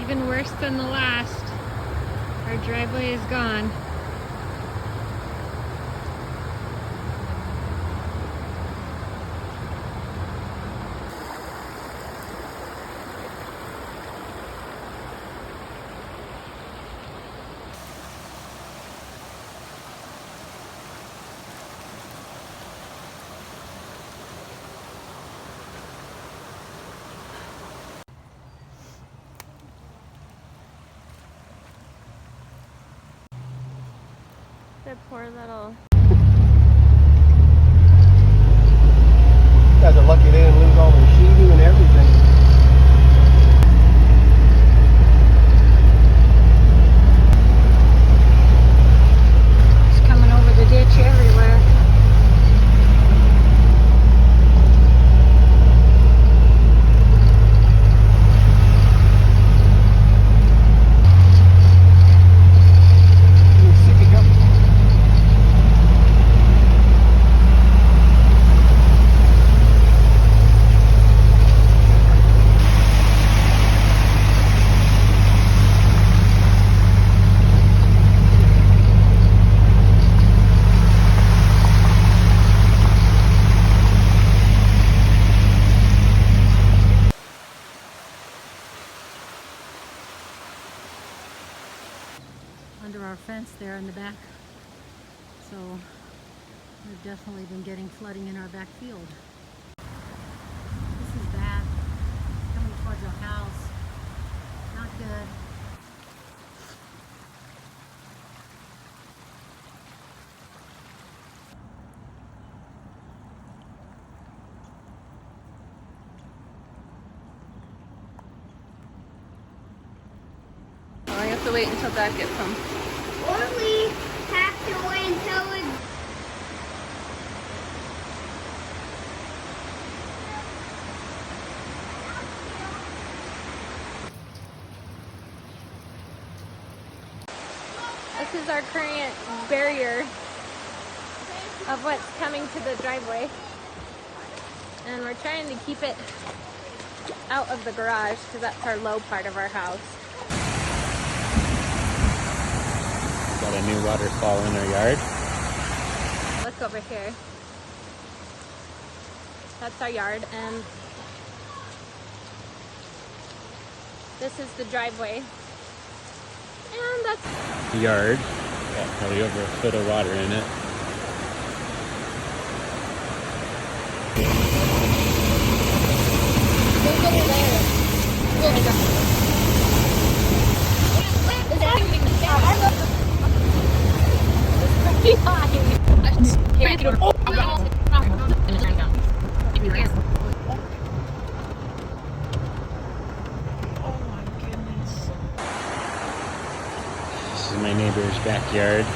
even worse than the last. Our driveway is gone. The poor little... You guys are lucky they didn't lose all their sheeting and everything. It's coming over the ditch everywhere. Under our fence there in the back. So we've definitely been getting flooding in our back field. This is bad. Coming towards our house. Not good. Oh, I have to wait until Dad gets home. Or we have to wait until it's... This is our current barrier of what's coming to the driveway. And we're trying to keep it out of the garage because that's our low part of our house. Got a new waterfall in our yard. Look over here. That's our yard, and this is the driveway. And that's Yard. Got probably over a foot of water in it. This is my neighbor's backyard.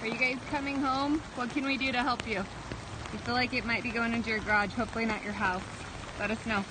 Are you guys coming home? What can we do to help you? You feel like it might be going into your garage, hopefully not your house. Let us know.